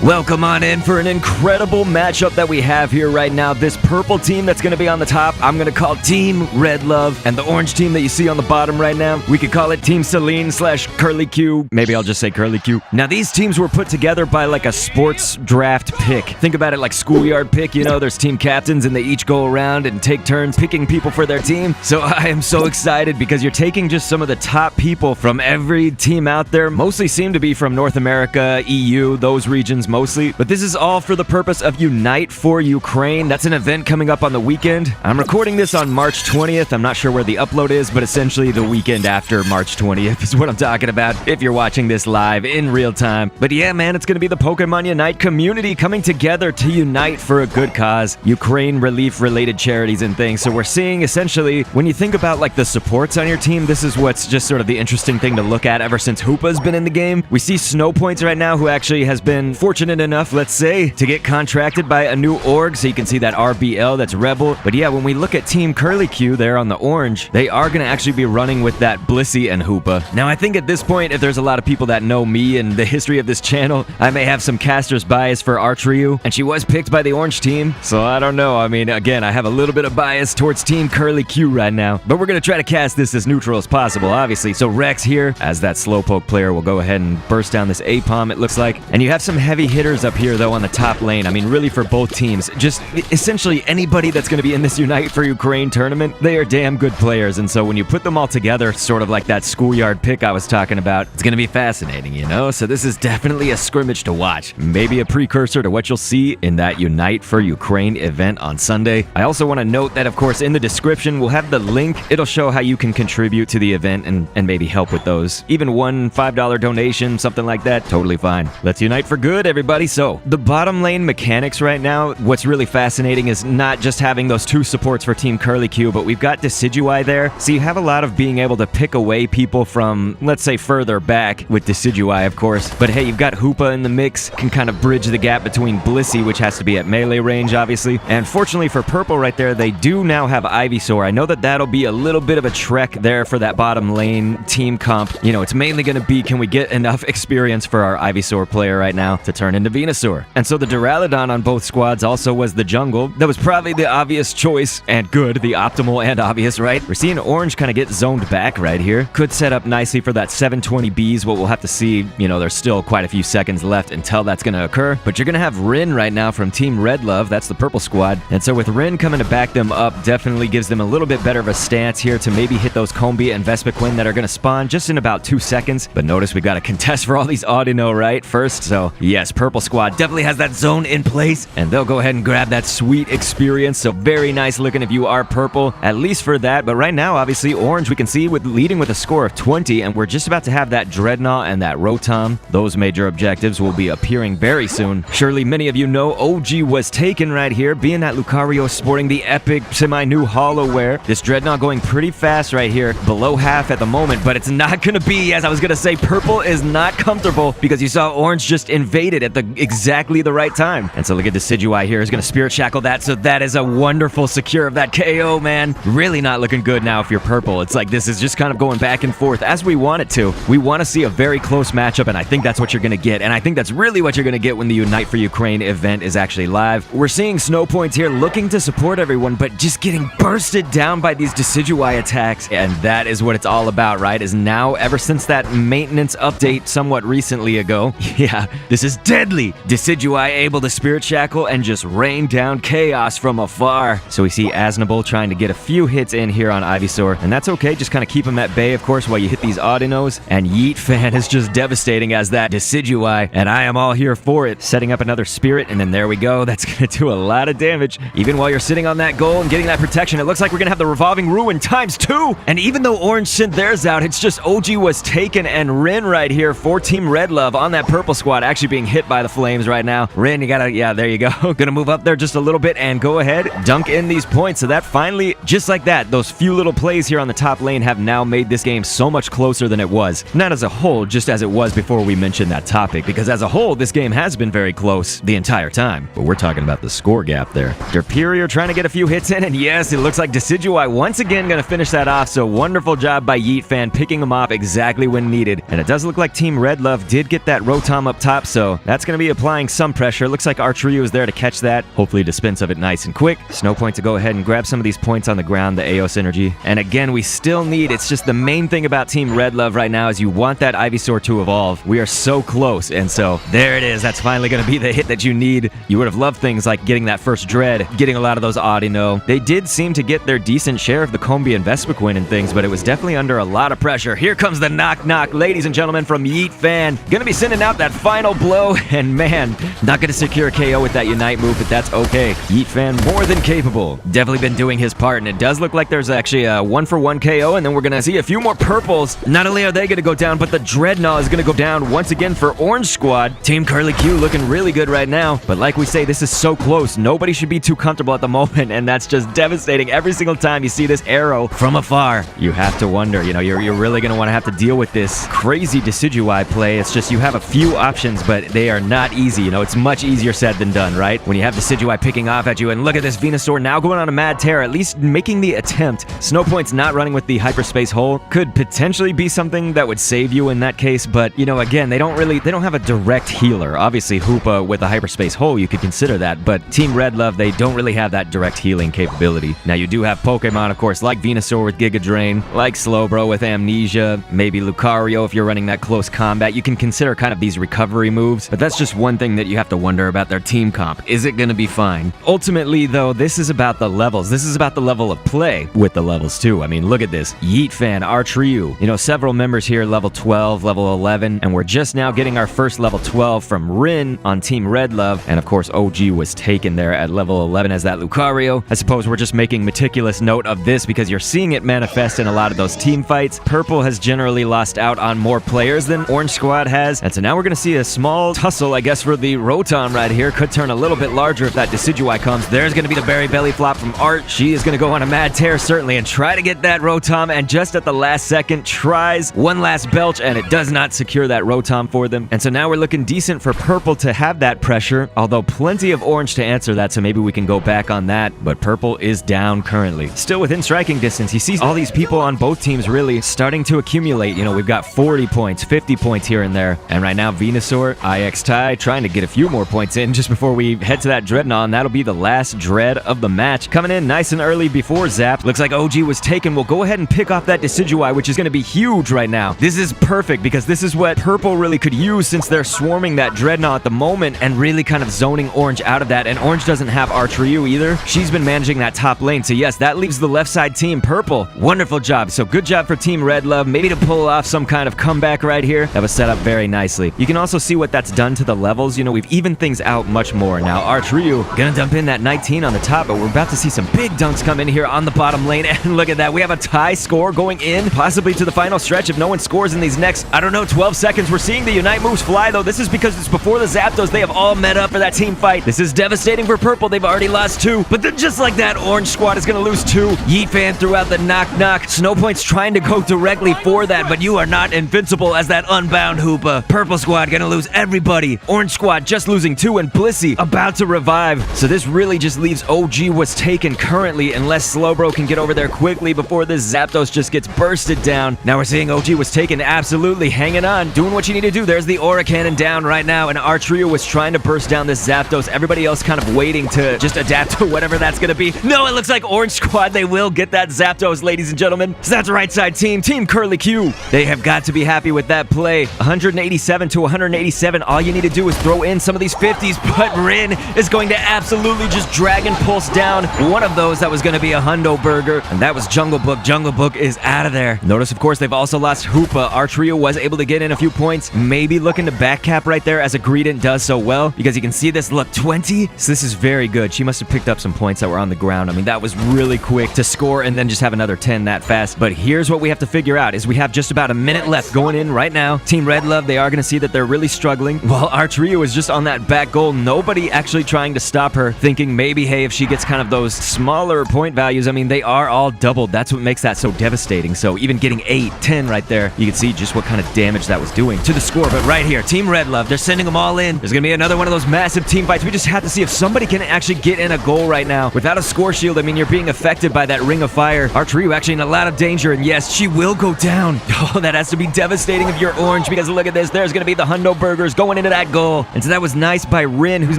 Welcome on in for an incredible matchup that we have here right now. This purple team that's going to be on the top, I'm going to call Team Red Love. And the orange team that you see on the bottom right now, we could call it Team Celine / Curly Q. Maybe I'll just say Curly Q. Now, these teams were put together by like a sports draft pick. Think about it like schoolyard pick. You know, there's team captains and they each go around and take turns picking people for their team. So I am so excited because you're taking just some of the top people from every team out there. Mostly seem to be from North America, EU, those regions mostly. But this is all for the purpose of Unite for Ukraine. That's an event coming up on the weekend. I'm recording this on March 20th. I'm not sure where the upload is, but essentially the weekend after March 20th is what I'm talking about if you're watching this live in real time. But yeah, man, it's going to be the Pokemon Unite community coming together to unite for a good cause. Ukraine relief-related charities and things. So we're seeing essentially, when you think about like the supports on your team, this is what's just sort of the interesting thing to look at ever since Hoopa's been in the game. We see Snow Points right now, who actually has been fortunate enough, let's say, to get contracted by a new org, so you can see that RBL, that's Rebel. But yeah, when we look at Team Curly Q there on the orange, they are going to actually be running with that Blissey and Hoopa. Now, I think at this point, if there's a lot of people that know me and the history of this channel, I may have some caster's bias for Archryu, and she was picked by the orange team, so I don't know. I mean, again, I have a little bit of bias towards Team Curly Q right now, but we're going to try to cast this as neutral as possible, obviously. So Rex here, as that Slowpoke player, will go ahead and burst down this A-Palm, it looks like. And you have some heavy hitters up here, though, on the top lane. I mean, really for both teams. Just essentially anybody that's going to be in this Unite for Ukraine tournament, they are damn good players. And so when you put them all together, sort of like that schoolyard pick I was talking about, it's going to be fascinating, you know? So this is definitely a scrimmage to watch. Maybe a precursor to what you'll see in that Unite for Ukraine event on Sunday. I also want to note that, of course, in the description, we'll have the link. It'll show how you can contribute to the event and maybe help with those. Even one $5 donation, something like that, totally fine. Let's unite for good, everybody. So the bottom lane mechanics right now, what's really fascinating is not just having those two supports for Team Curly Q, but we've got Decidueye there. So you have a lot of being able to pick away people from, let's say, further back with Decidueye, of course. But hey, you've got Hoopa in the mix, can kind of bridge the gap between Blissey, which has to be at melee range, obviously. And fortunately for purple right there, they do now have Ivysaur. I know that that'll be a little bit of a trek there for that bottom lane team comp. You know, it's mainly going to be, can we get enough experience for our Ivysaur player right now to turn into Venusaur? And so the Duraludon on both squads also was the jungle. That was probably the obvious choice, and good, the optimal and obvious, right? We're seeing orange kind of get zoned back right here. Could set up nicely for that 720Bs, but we'll have to see. You know, there's still quite a few seconds left until that's going to occur. But you're going to have Rin right now from Team Red Love. That's the purple squad. And so with Rin coming to back them up, definitely gives them a little bit better of a stance here to maybe hit those Combee and Vespiquen that are going to spawn just in about 2 seconds. But notice we got to contest for all these Audino right first. So yes, purple squad definitely has that zone in place, and they'll go ahead and grab that sweet experience. So very nice looking if you are purple, at least for that. But right now, obviously, orange, we can see leading with a score of 20, and we're just about to have that Dreadnought and that Rotom. Those major objectives will be appearing very soon. Surely many of you know OG was taken right here, being that Lucario sporting the epic semi-new Hollow Wear. This Dreadnought going pretty fast right here, below half at the moment, but it's not going to be, as I was going to say, purple is not comfortable because you saw orange just invaded at exactly the right time. And so look at Decidueye here is going to Spirit Shackle that, so that is a wonderful secure of that KO, man. Really not looking good now if you're purple. It's like this is just kind of going back and forth as we want it to. We want to see a very close matchup, and I think that's what you're going to get. And I think that's really what you're going to get when the Unite for Ukraine event is actually live. We're seeing Snow Points here looking to support everyone, but just getting bursted down by these Decidueye attacks. And that is what it's all about, right? Is now, ever since that maintenance update somewhat recently ago, yeah, this is deadly. Decidueye able to Spirit Shackle and just rain down chaos from afar. So we see Asnable trying to get a few hits in here on Ivysaur, and that's okay. Just kind of keep him at bay, of course, while you hit these Audinos. And Yeet Fan is just devastating as that Decidueye, and I am all here for it. Setting up another Spirit, and then there we go. That's going to do a lot of damage. Even while you're sitting on that goal and getting that protection, it looks like we're going to have the Revolving Ruin ×2. And even though orange sent theirs out, it's just OG was taken, and Rin right here for Team Red Love on that purple squad actually being hit by the flames right now. Rin, you gotta, yeah, there you go. Gonna move up there just a little bit and go ahead, dunk in these points. So that finally, just like that, those few little plays here on the top lane have now made this game so much closer than it was. Not as a whole, just as it was before we mentioned that topic, because as a whole, this game has been very close the entire time. But we're talking about the score gap there. Derperior trying to get a few hits in, and yes, it looks like Decidueye once again gonna finish that off. So wonderful job by Yeet Fan picking him off exactly when needed. And it does look like Team Red Love did get that Rotom up top, so that's That's going to be applying some pressure. Looks like Archeryu is there to catch that. Hopefully dispense of it nice and quick. Snow Point to go ahead and grab some of these points on the ground, the Aeos energy. And again, we still need, it's just the main thing about Team Red Love right now is you want that Ivysaur to evolve. We are so close, and so there it is. That's finally going to be the hit that you need. You would have loved things like getting that first Dread, getting a lot of those Audino. They did seem to get their decent share of the Combee and Vespiquen and things, but it was definitely under a lot of pressure. Here comes the knock-knock, ladies and gentlemen, from Yeet Fan. Gonna be sending out that final blow, and man, not gonna secure a KO with that Unite move, but that's okay. Yeet Fan more than capable. Definitely been doing his part, and it does look like there's actually a 1-for-1 KO, and then we're gonna see a few more purples. Not only are they gonna go down, but the Dreadnought is gonna go down once again for Orange Squad. Team Curly Q looking really good right now, but like we say, this is so close. Nobody should be too comfortable at the moment, and that's just devastating. Every single time you see this arrow from afar, you have to wonder, you know, you're really gonna want to have to deal with this crazy Decidueye play. It's just you have a few options, but they are not easy. You know, it's much easier said than done, right? When you have Decidueye picking off at you, and look at this Venusaur now going on a mad tear, at least making the attempt. Snowpoint's not running with the hyperspace hole. Could potentially be something that would save you in that case, but you know, again, they don't have a direct healer. Obviously, Hoopa with a hyperspace hole, you could consider that, but Team Red Love, they don't really have that direct healing capability. Now, you do have Pokemon, of course, like Venusaur with Giga Drain, like Slowbro with Amnesia, maybe Lucario if you're running that close combat. You can consider kind of these recovery moves, but that's just one thing that you have to wonder about their team comp. Is it going to be fine? Ultimately, though, this is about the levels. This is about the level of play with the levels, too. I mean, look at this. Yeet Fan, Archeryu. You know, several members here, level 12, level 11, and we're just now getting our first level 12 from Rin on Team Red Love, and of course, OG was taken there at level 11 as that Lucario. I suppose we're just making meticulous note of this because you're seeing it manifest in a lot of those team fights. Purple has generally lost out on more players than Orange Squad has, and so now we're going to see a small tussle, I guess, for the Rotom right here. Could turn a little bit larger if that Decidueye comes. There's going to be the Berry Belly Flop from Art. She is going to go on a mad tear, certainly, and try to get that Rotom, and just at the last second, tries one last belch, and it does not secure that Rotom for them. And so now we're looking decent for Purple to have that pressure, although plenty of Orange to answer that, so maybe we can go back on that, but Purple is down currently. Still within striking distance. He sees all these people on both teams really starting to accumulate. You know, we've got 40 points, 50 points here and there, and right now Venusaur, IX Tai, trying to get a few more points in just before we head to that Dreadnought, and that'll be the last Dread of the match. Coming in nice and early before Zap. Looks like OG was taken. We'll go ahead and pick off that Decidueye, which is going to be huge right now. This is perfect because this is what Purple really could use since they're swarming that Dreadnought at the moment and really kind of zoning Orange out of that, and Orange doesn't have Archeryu either. She's been managing that top lane, so yes, that leaves the left side team Purple. Wonderful job. So good job for Team Red Love, maybe to pull off some kind of comeback right here. That was set up very nicely. You can also see what that's done to the levels. You know, we've evened things out much more. Now Archeryu gonna dump in that 19 on the top, but we're about to see some big dunks come in here on the bottom lane, and look at that. We have a tie score going in, possibly to the final stretch if no one scores in these next, I don't know, 12 seconds. We're seeing the Unite moves fly, though. This is because it's before the Zapdos. They have all met up for that team fight. This is devastating for Purple. They've already lost 2, but then just like that, Orange Squad is gonna lose 2. Yeet Fan threw out the knock-knock. Snowpoint's trying to go directly for that, but you are not invincible as that unbound Hoopa. Purple Squad gonna lose everybody. Orange Squad just losing 2, and Blissey about to revive. So this really just leaves OG was taken currently, unless Slowbro can get over there quickly before this Zapdos just gets bursted down. Now we're seeing OG was taken, absolutely hanging on, doing what you need to do. There's the Aura Cannon down right now, and Archeryu was trying to burst down this Zapdos. Everybody else kind of waiting to just adapt to whatever that's gonna be. No, it looks like Orange Squad, they will get that Zapdos, ladies and gentlemen. So that's right side team, Team Curly Q. They have got to be happy with that play. 187 to 187. All you need to do is throw in some of these 50s, but Rin is going to absolutely just Dragon Pulse down one of those. That was going to be a Hundo Burger, and that was Jungle Book. Jungle Book is out of there. Notice, of course, they've also lost Hoopa. Archeryu was able to get in a few points, maybe looking to back cap right there as a Greedent does so well, because you can see this, look, 20. So this is very good. She must have picked up some points that were on the ground. I mean, that was really quick to score and then just have another 10 that fast. But here's what we have to figure out is we have just about a minute left going in right now. Team Red Love, they are going to see that they're really struggling, while Archeryu is just on that back goal. Nobody actually trying to stop her, thinking maybe, hey, if she gets kind of those smaller point values, I mean, they are all doubled. That's what makes that so devastating. So even getting 8, 10 right there, you can see just what kind of damage that was doing to the score. But right here, Team Red Love, they're sending them all in. There's going to be another one of those massive team fights. We just have to see if somebody can actually get in a goal right now. Without a score shield, I mean, you're being affected by that Ring of Fire. Archeryu actually in a lot of danger, and yes, she will go down. Oh, that has to be devastating if you're Orange, because look at this. There's going to be the Hundo Burgers going going into that goal. And so that was nice by Rin, who's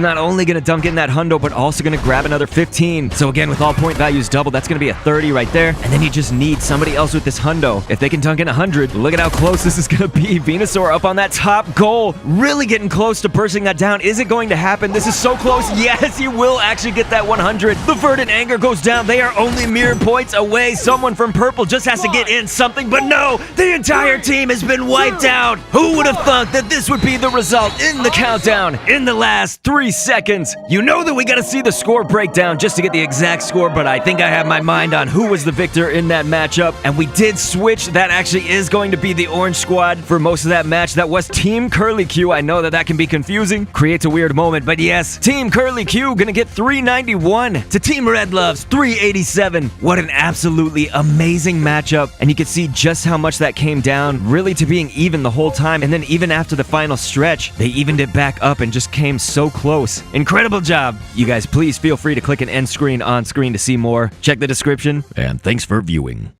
not only going to dunk in that hundo, but also going to grab another 15. So again, with all point values double, that's going to be a 30 right there. And then you just need somebody else with this hundo. If they can dunk in 100, look at how close this is going to be. Venusaur up on that top goal, really getting close to bursting that down. Is it going to happen? This is so close. Yes, he will actually get that 100. The Verdant Anger goes down. They are only mere points away. Someone from purple just has to get in something, but no, the entire team has been wiped out. Who would have thought that this would be the result in the countdown in the last 3 seconds? You know that we got to see the score breakdown just to get the exact score, but I think I have my mind on who was the victor in that matchup, and we did switch. That actually is going to be the orange squad for most of that match. That was Team Curly Q. I know that can be confusing, creates a weird moment, but yes, Team Curly Q gonna get 391 to Team Red Love's 387. What an absolutely amazing matchup, and you can see just how much that came down really to being even the whole time, and then even after the final stretch, they evened it back up and just came so close. Incredible job. You guys, please feel free to click an end screen on screen to see more. Check the description, and thanks for viewing.